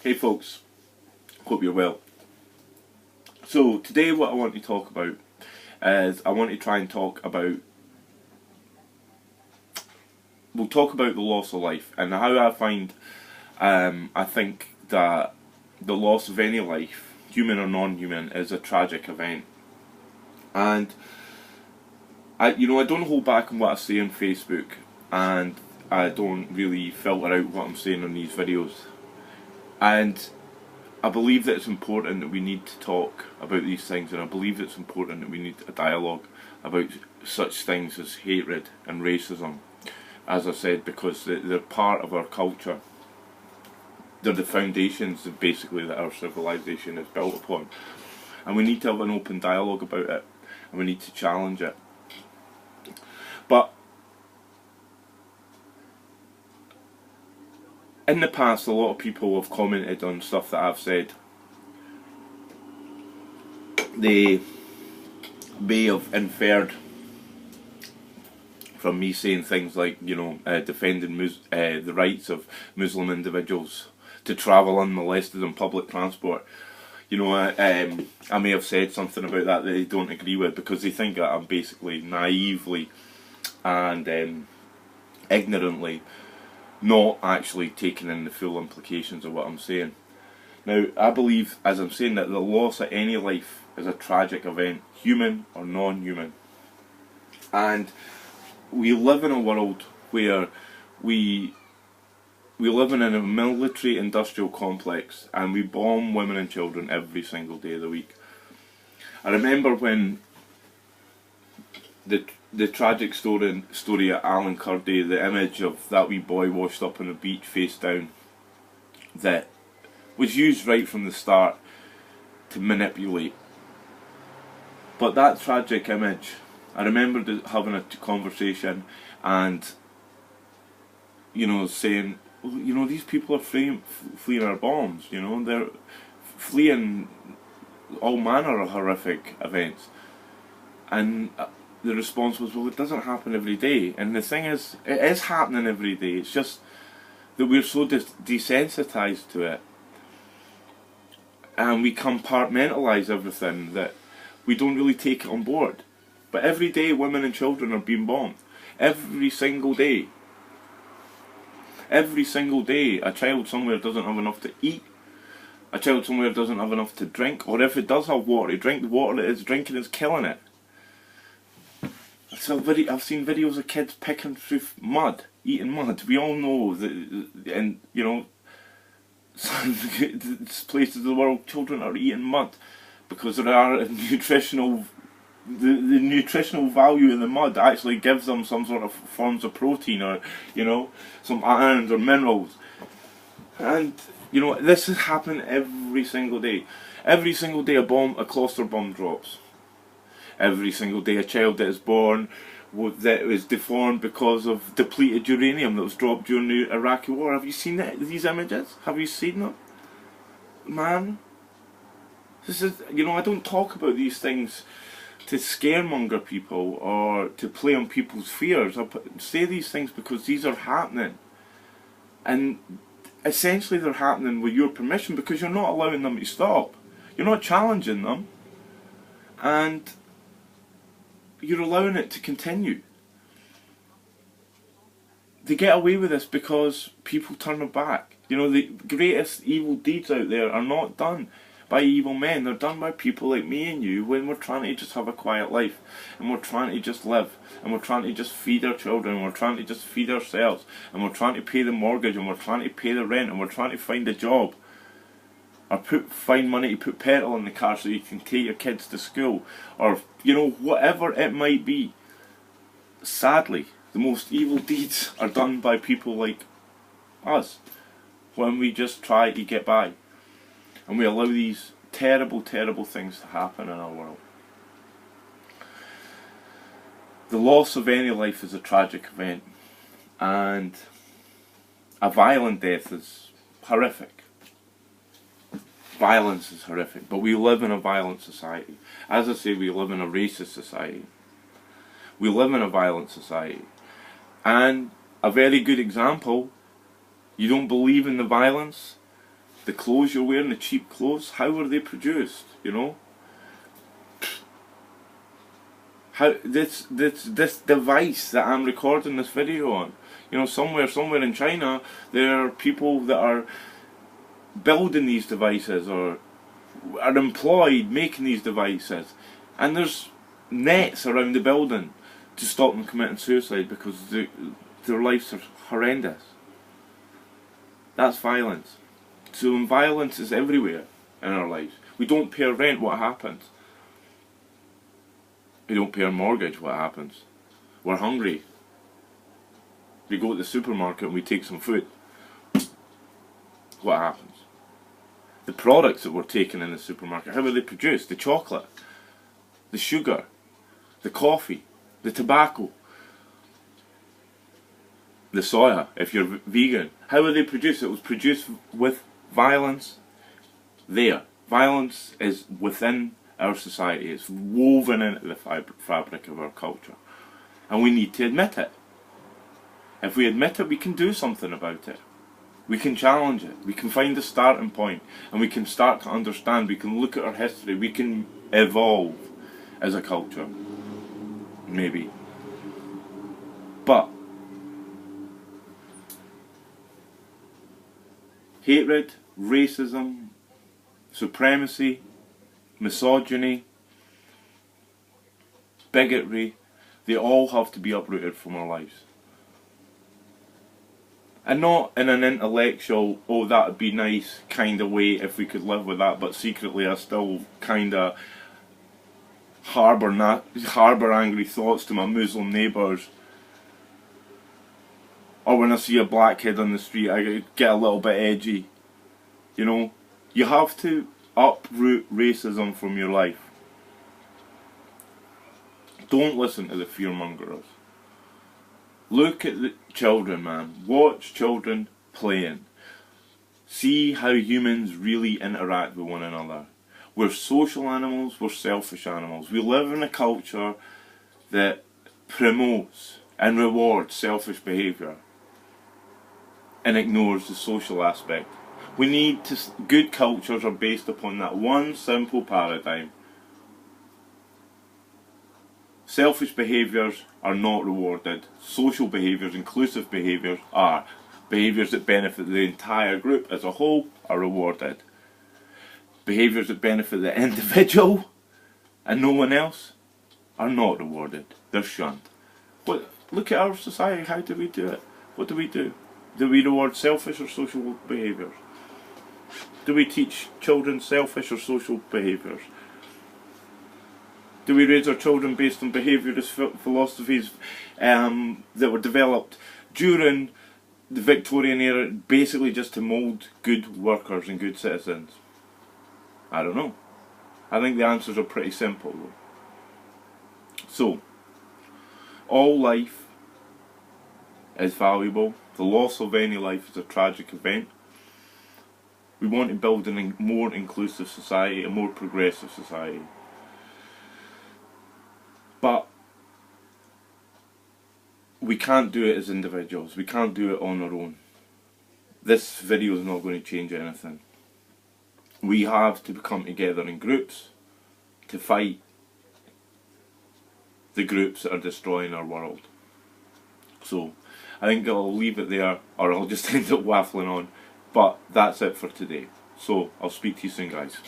Hey folks, hope you're well. So today what I want to talk about is we'll talk about the loss of life and how I think that the loss of any life, human or non-human, is a tragic event. And I don't hold back on what I say on Facebook, and I don't really filter out what I'm saying on these videos. And I believe that it's important that we need to talk about these things, and I believe it's important that we need a dialogue about such things as hatred and racism, as I said, because they're part of our culture. They're the foundations, basically, that our civilization is built upon. And we need to have an open dialogue about it, and we need to challenge it. But in the past, a lot of people have commented on stuff that I've said. They may have inferred from me saying things like, defending the rights of Muslim individuals to travel unmolested on public transport. I may have said something about that they don't agree with, because they think that I'm basically naively and ignorantly not actually taking in the full implications of what I'm saying. Now, I believe, as I'm saying, that the loss of any life is a tragic event, human or non-human. And we live in a world where we live in a military industrial complex, and we bomb women and children every single day of the week. I remember when the tragic story at Alan Kurdi, the image of that wee boy washed up on the beach face down, that was used right from the start to manipulate. But that tragic image, I remember having a conversation and saying, these people are fleeing our bombs, they're fleeing all manner of horrific events. And the response was, well, it doesn't happen every day. And the thing is, it is happening every day. It's just that we're so desensitized to it, and we compartmentalise everything, that we don't really take it on board. But every day women and children are being bombed. Every single day. Every single day a child somewhere doesn't have enough to eat. A child somewhere doesn't have enough to drink. Or if it does have water to drink, the water it is drinking is killing it. I've seen videos of kids picking through mud, eating mud. We all know that, some places of the world, children are eating mud because there are the nutritional value in the mud actually gives them some sort of forms of protein, or some iron or minerals. And this is happening every single day. Every single day a cluster bomb drops. Every single day a child that is born that is deformed because of depleted uranium that was dropped during the Iraqi war. Have you seen these images? Have you seen them? Man, this is, I don't talk about these things to scaremonger people or to play on people's fears. I say these things because these are happening. And essentially they're happening with your permission, because you're not allowing them to stop. You're not challenging them. And you're allowing it to continue. They get away with this because people turn their back. The greatest evil deeds out there are not done by evil men. They're done by people like me and you, when we're trying to just have a quiet life, and we're trying to just live, and we're trying to just feed our children, and we're trying to just feed ourselves, and we're trying to pay the mortgage, and we're trying to pay the rent, and we're trying to find a job, or find money to put petrol in the car so you can take your kids to school, or whatever it might be. Sadly, the most evil deeds are done by people like us, when we just try to get by, and we allow these terrible, terrible things to happen in our world. The loss of any life is a tragic event, and a violent death is horrific. Violence is horrific, but we live in a violent society. As I say, we live in a racist society. We live in a violent society. And a very good example, you don't believe in the violence? The clothes you're wearing, the cheap clothes, how were they produced? You know? How this device that I'm recording this video on, you know, somewhere in China, there are people that are building these devices or are employed making these devices, and there's nets around the building to stop them committing suicide because their lives are horrendous. That's violence. So when violence is everywhere in our lives, we don't pay our rent, what happens? We don't pay our mortgage, what happens? We're hungry. We go to the supermarket and we take some food. What happens? The products that we're taking in the supermarket, how are they produced? The chocolate, the sugar, the coffee, the tobacco, the soya, if you're vegan. How are they produced? It was produced with violence there. Violence is within our society. It's woven into the fabric of our culture. And we need to admit it. If we admit it, we can do something about it. We can challenge it. We can find a starting point. And we can start to understand. We can look at our history. We can evolve as a culture. Maybe. But hatred, racism, supremacy, misogyny, bigotry, they all have to be uprooted from our lives. And not in an intellectual, oh that would be nice kind of way if we could live with that, but secretly I still kind of harbour angry thoughts to my Muslim neighbours. Or when I see a black kid on the street, I get a little bit edgy. You know, you have to uproot racism from your life. Don't listen to the fearmongers. Look at the children, man. Watch children playing. See how humans really interact with one another. We're social animals, we're selfish animals. We live in a culture that promotes and rewards selfish behaviour and ignores the social aspect. We need to, good cultures are based upon that one simple paradigm. Selfish behaviours are not rewarded. Social behaviours, inclusive behaviours are. Behaviours that benefit the entire group as a whole are rewarded. Behaviours that benefit the individual and no one else are not rewarded. They're shunned. But look at our society. How do we do it? What do we do? Do we reward selfish or social behaviours? Do we teach children selfish or social behaviours? Do we raise our children based on behaviourist philosophies that were developed during the Victorian era, basically just to mould good workers and good citizens? I don't know. I think the answers are pretty simple though. So, all life is valuable. The loss of any life is a tragic event. We want to build a more inclusive society, a more progressive society. But we can't do it as individuals. We can't do it on our own. This video is not going to change anything. We have to come together in groups to fight the groups that are destroying our world. So, I think I'll leave it there, or I'll just end up waffling on. But that's it for today. So, I'll speak to you soon, guys.